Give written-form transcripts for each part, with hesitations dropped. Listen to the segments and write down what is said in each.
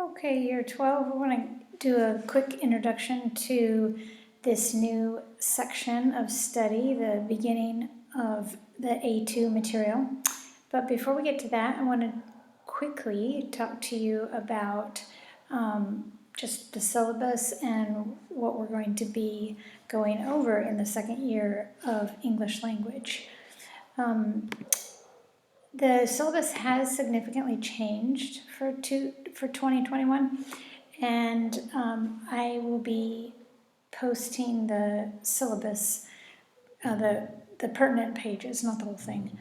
Okay, year 12, we want to do a quick introduction to this new section of study, the beginning of the A2 material. But before we get to that, I want to quickly talk to you about just the syllabus and what we're going to be going over in the second year of English language. The syllabus has significantly changed for 2021, and I will be posting the syllabus, the pertinent pages, not the whole thing.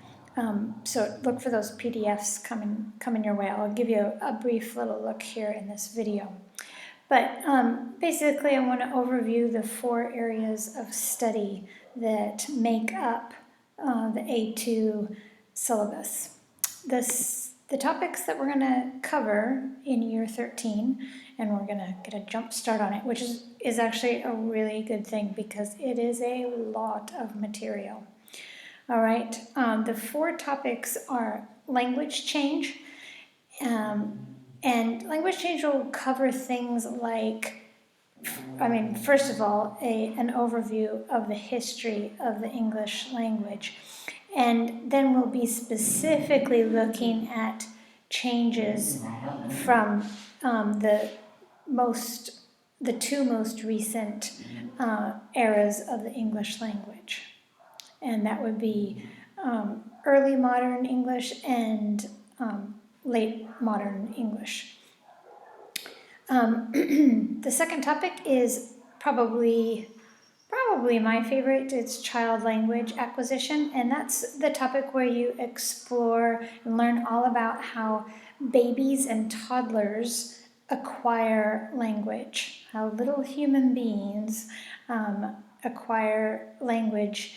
So look for those PDFs coming your way. I'll give you a brief little look here in this video. But basically, I want to overview the 4 areas of study that make up the A2 syllabus. The topics that we're going to cover in year 13, and we're going to get a jump start on it, which is actually a really good thing because it is a lot of material. All right, the 4 topics are language change, and language change will cover things like, first of all, an overview of the history of the English language. And then we'll be specifically looking at changes from the 2 most recent eras of the English language. And that would be early modern English and late modern English. The second topic is probably my favorite. It's child language acquisition, and that's the topic where you explore and learn all about how babies and toddlers acquire language, how little human beings acquire language,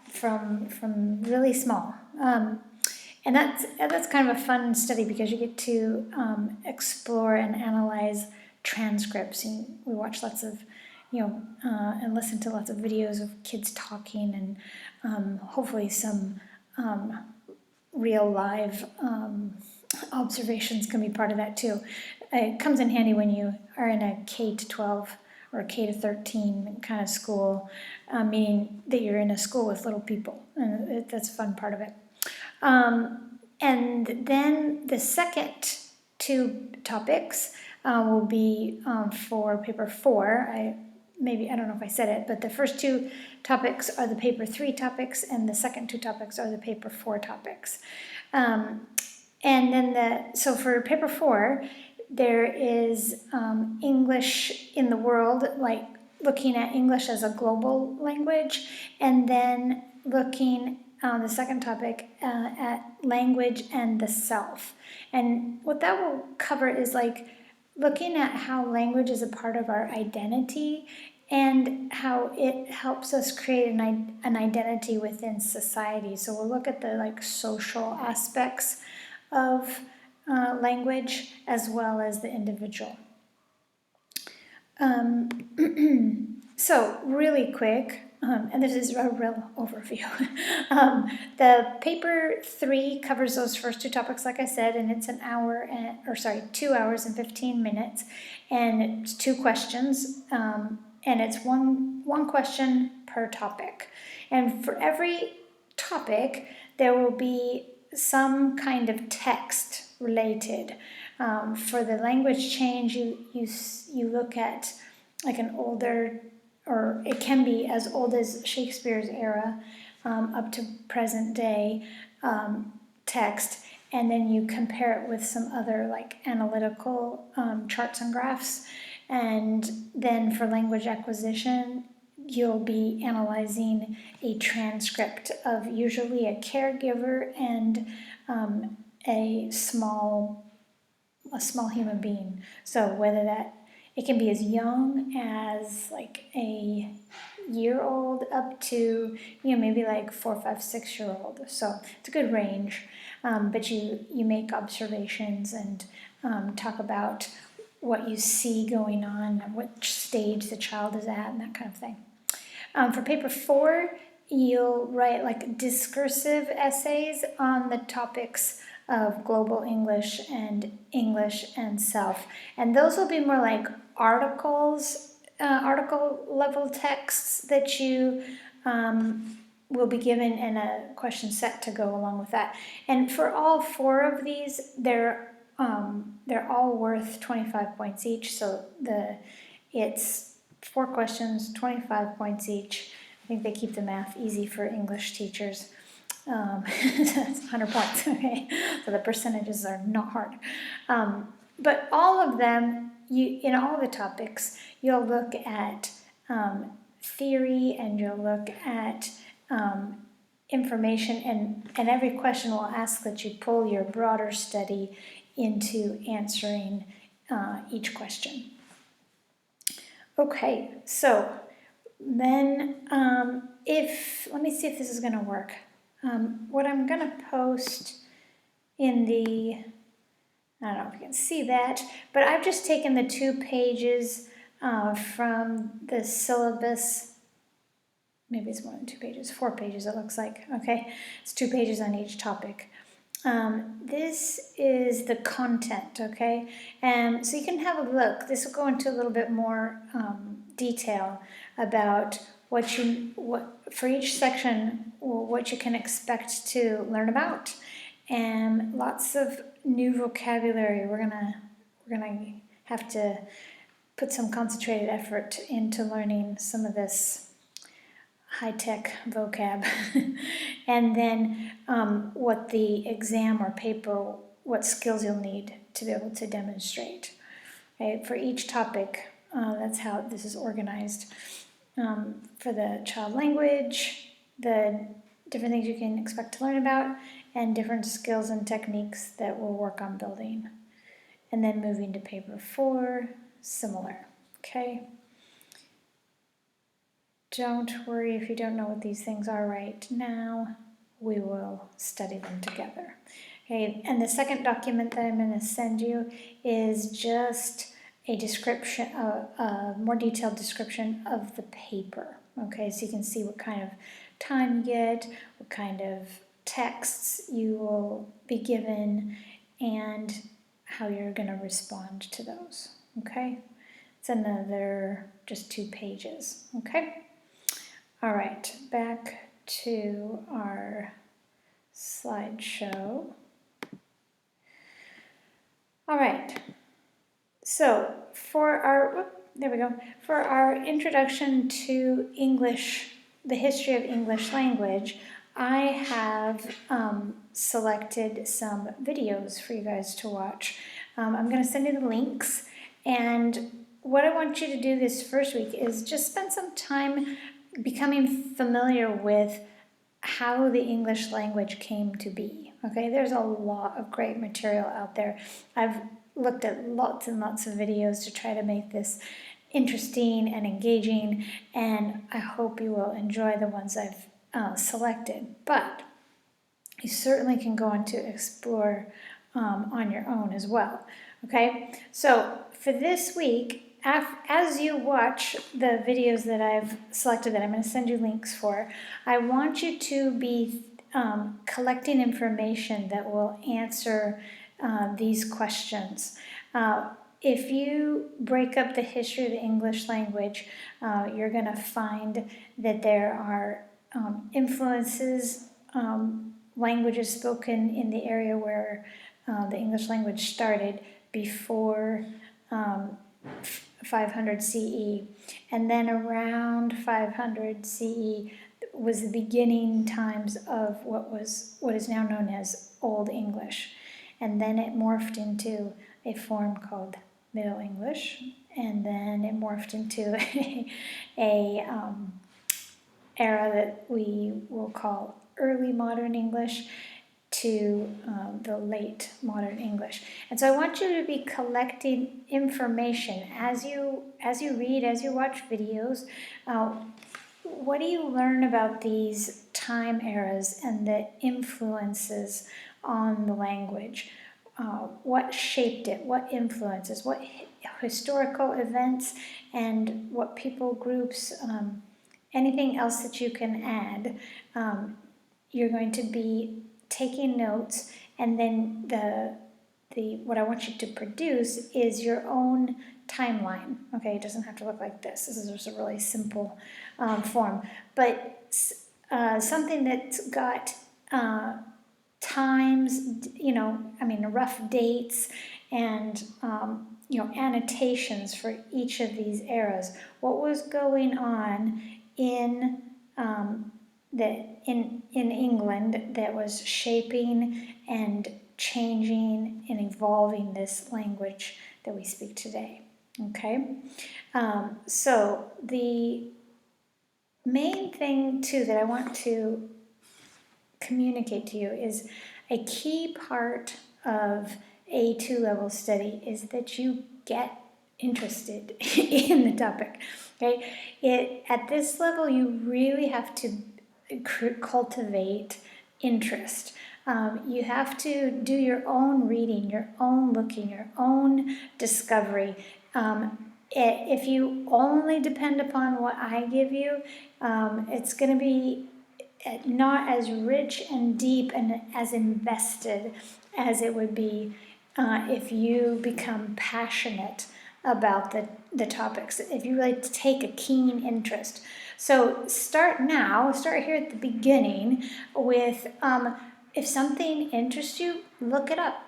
from really small. And that's kind of a fun study because you get to explore and analyze transcripts. And we watch lots of, and listen to lots of videos of kids talking, and hopefully some real live observations can be part of that too. It comes in handy when you are in a K-12 or K-13 kind of school, meaning that you're in a school with little people, and that's a fun part of it. And then the second 2 topics will be for paper 4. I don't know if I said it, but the first 2 topics are the paper 3 topics, and the second 2 topics are the paper 4 topics. And then so for paper 4, there is English in the world, like looking at English as a global language, and then looking the second topic at language and the self. And what that will cover is like looking at how language is a part of our identity and how it helps us create an identity within society. So we'll look at the social aspects of language as well as the individual. So really quick, and this is a real overview. The paper 3 covers those first 2 topics, like I said, and it's 2 hours and 15 minutes, and it's 2 questions, and it's one question per topic. And for every topic, there will be some kind of text related. For the language change, you look at like an older, or it can be as old as Shakespeare's era, up to present day text, and then you compare it with some other analytical charts and graphs. And then for language acquisition, you'll be analyzing a transcript of usually a caregiver and a small human being. So whether it can be as young as a year-old up to maybe 4, 5, 6-year-old. So it's a good range. But you make observations and talk about what you see going on, which stage the child is at, and that kind of thing. For paper 4, you'll write discursive essays on the topics of Global English and English and Self. And those will be more like articles, article level texts that you will be given in a question set to go along with that. And for all 4 of these, they're all worth 25 points each. So it's 4 questions, 25 points each. I think they keep the math easy for English teachers. That's 100 points, okay? So the percentages are not hard. But all of them, in all the topics, you'll look at theory, and you'll look at information, and every question will ask that you pull your broader study into answering each question. Okay, so then let me see if this is going to work. What I'm going to post in the, I don't know if you can see that, but I've just taken the 2 pages from the syllabus. Maybe it's more than 2 pages, 4 pages it looks like, okay? It's 2 pages on each topic. This is the content, okay? And so you can have a look. This will go into a little bit more detail about what for each section, what you can expect to learn about, and lots of new vocabulary. We're gonna have to put some concentrated effort into learning some of this high-tech vocab. And then what the exam or paper, what skills you'll need to be able to demonstrate. Okay? For each topic, that's how this is organized. For the child language, the different things you can expect to learn about, and different skills and techniques that we'll work on building. And then moving to paper 4, similar, okay? Don't worry if you don't know what these things are right now. We will study them together. Okay, and the second document that I'm going to send you is just a description, a more detailed description of the paper. Okay, so you can see what kind of time you get, what kind of texts you will be given, and how you're going to respond to those. Okay, it's another just 2 pages. Okay. All right, back to our slideshow. All right, so for our introduction to English, the history of English language, I have selected some videos for you guys to watch. I'm going to send you the links, and what I want you to do this first week is just spend some time becoming familiar with how the English language came to be. Okay, there's a lot of great material out there. I've looked at lots and lots of videos to try to make this interesting and engaging, and I hope you will enjoy the ones I've selected. But you certainly can go on to explore on your own as well. Okay, so for this week, as you watch the videos that I've selected that I'm going to send you links for, I want you to be collecting information that will answer these questions. If you break up the history of the English language, you're going to find that there are influences, languages spoken in the area where the English language started before 500 CE, and then around 500 CE was the beginning times of what is now known as Old English, and then it morphed into a form called Middle English, and then it morphed into a era that we will call Early Modern English, to the late modern English. And so I want you to be collecting information as you read, as you watch videos. What do you learn about these time eras and the influences on the language? What shaped it? What influences? What historical events and what people groups? Anything else that you can add? You're going to be taking notes and then the what I want you to produce is your own timeline. Okay, it doesn't have to look like this. This is just a really simple form, but something that's got times, rough dates and annotations for each of these eras. What was going on in in England that was shaping and changing and evolving this language that we speak today. Okay, so the main thing too that I want to communicate to you is a key part of A2 level study is that you get interested in the topic. Okay, at this level you really have to cultivate interest. You have to do your own reading, your own looking, your own discovery. If you only depend upon what I give you, it's going to be not as rich and deep and as invested as it would be if you become passionate about the topics, if you really take a keen interest. So start here at the beginning with if something interests you, look it up,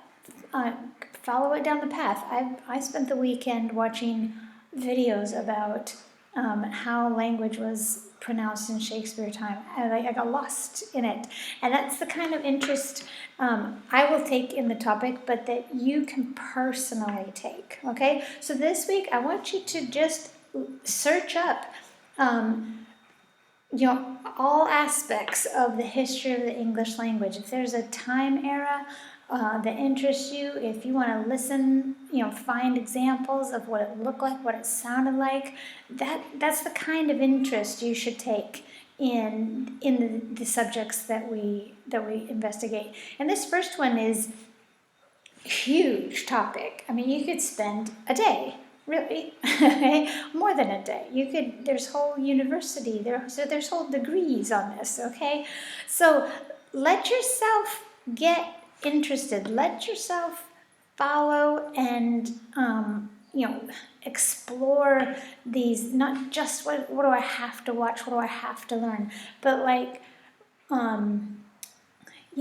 follow it down the path. I spent the weekend watching videos about how language was pronounced in Shakespeare time, and I got lost in it. And that's the kind of interest I will take in the topic, but that you can personally take. Okay, so this week I want you to just search up all aspects of the history of the English language. If there's a time era that interests you, if you want to listen, find examples of what it looked like, what it sounded like, that's the kind of interest you should take in the subjects that we investigate. And this first one is a huge topic. I mean, you could spend a day. Really, more than a day. There's whole university there, so there's whole degrees on this. Okay, so let yourself get interested. Let yourself follow and explore these. Not just what do I have to watch, what do I have to learn, but like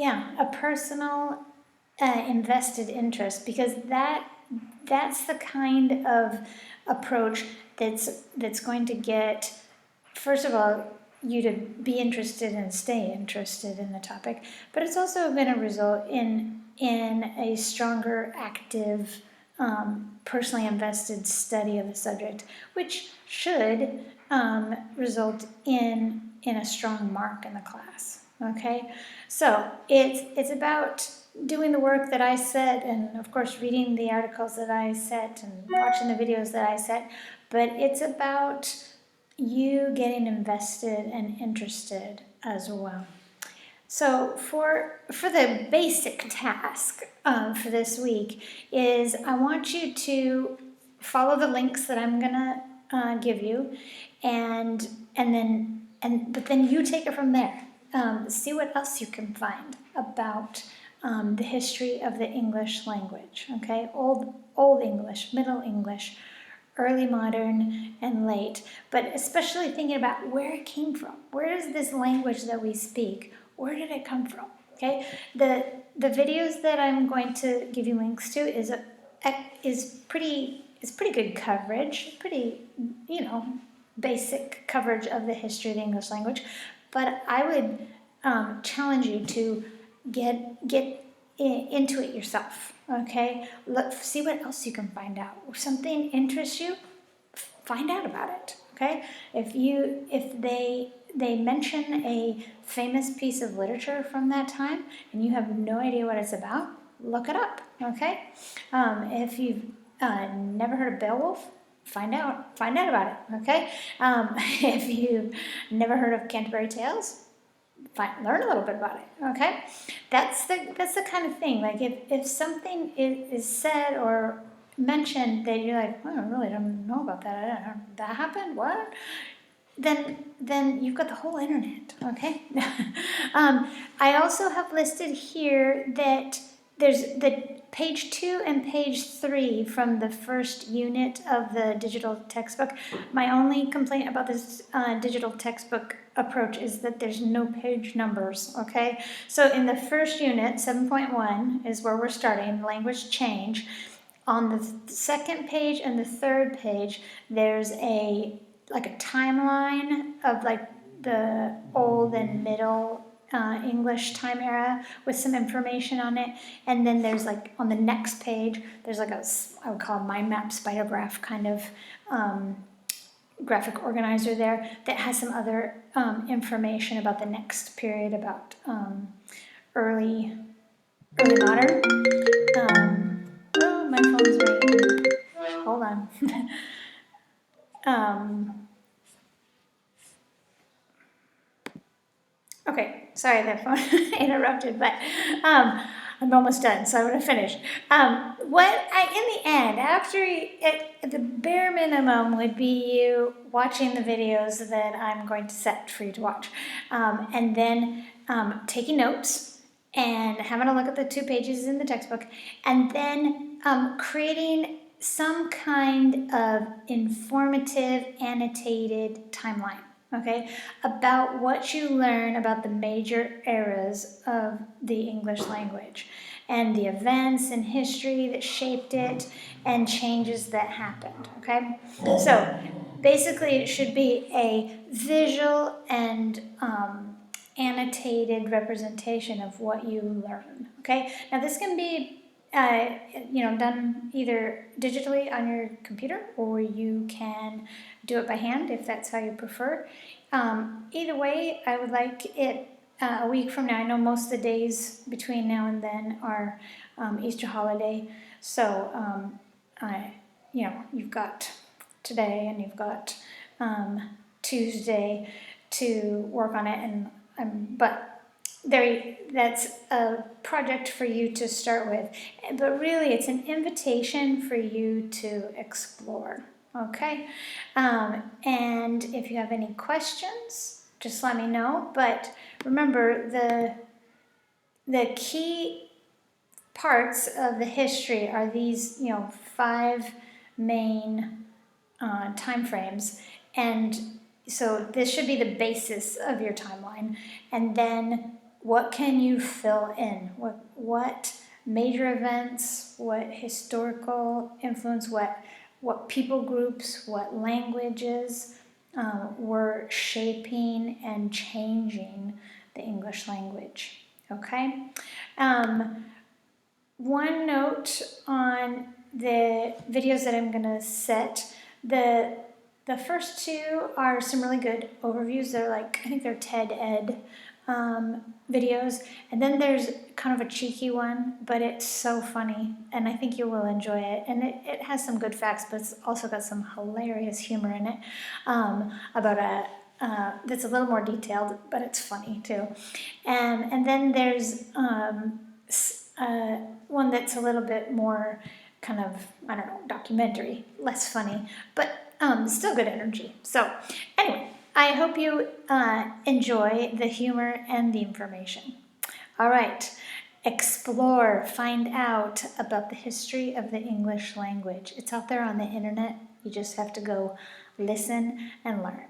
a personal invested interest, because that's the kind of approach that's going to get, first of all, you to be interested and stay interested in the topic, but it's also going to result in a stronger, active, personally invested study of the subject, which should result in a strong mark in the class. Okay, so it's about doing the work that I set, and of course reading the articles that I set and watching the videos that I set, but it's about you getting invested and interested as well. So for the basic task for this week is I want you to follow the links that I'm gonna give you, but then you take it from there. See what else you can find about the history of the English language. Okay, old English, Middle English, early modern, and late. But especially thinking about where it came from. Where is this language that we speak? Where did it come from? Okay, the videos that I'm going to give you links to is pretty good coverage, pretty basic coverage of the history of the English language. But I would challenge you to get into it yourself. Okay, see what else you can find out. If something interests you, find out about it. Okay, if they mention a famous piece of literature from that time and you have no idea what it's about, look it up. Okay, if you've never heard of Beowulf, find out about it. Okay, if you've never heard of Canterbury Tales, learn a little bit about it. Okay, that's the kind of thing. Like if something is said or mentioned that you're like, I really don't know about that. That happened? What? Then you've got the whole internet. Okay. I also have listed here that there's the page 2 and page 3 from the first unit of the digital textbook. My only complaint about this digital textbook approach is that there's no page numbers, okay? So in the first unit, 7.1 is where we're starting, language change. On the second page and the third page, there's a timeline of like the old and middle English time era with some information on it. And then there's like on the next page, there's like I would call it mind map, spider graph kind of graphic organizer there that has some other information about the next period, about early modern. Oh, my phone's ringing. Hold on. Okay, sorry that phone interrupted, but I'm almost done, so I'm going to finish. In the end, the bare minimum would be you watching the videos that I'm going to set for you to watch, and then taking notes and having a look at the 2 pages in the textbook, and then creating some kind of informative, annotated timeline. Okay, about what you learn about the major eras of the English language and the events in history that shaped it and changes that happened. Okay, so basically it should be a visual and annotated representation of what you learn. Okay, now this can be done either digitally on your computer, or you can do it by hand if that's how you prefer. Either way, I would like it a week from now. I know most of the days between now and then are Easter holiday, so you've got today and you've got Tuesday to work on it, but that's a project for you to start with, but really it's an invitation for you to explore. Okay, and if you have any questions, just let me know. But remember, the key parts of the history are these 5 main time frames, and so this should be the basis of your timeline. And then what can you fill in? What major events, what historical influence, what people groups, what languages were shaping and changing the English language. Okay? One note on the videos that I'm going to set, the first 2 are some really good overviews. They're I think they're TED Ed videos. And then there's kind of a cheeky one, but it's so funny, and I think you will enjoy it. And it has some good facts, but it's also got some hilarious humor in it about that's a little more detailed, but it's funny too. And then there's one that's a little bit more kind of, documentary, less funny, but still good energy. So anyway, I hope you enjoy the humor and the information. All right, explore, find out about the history of the English language. It's out there on the internet. You just have to go listen and learn.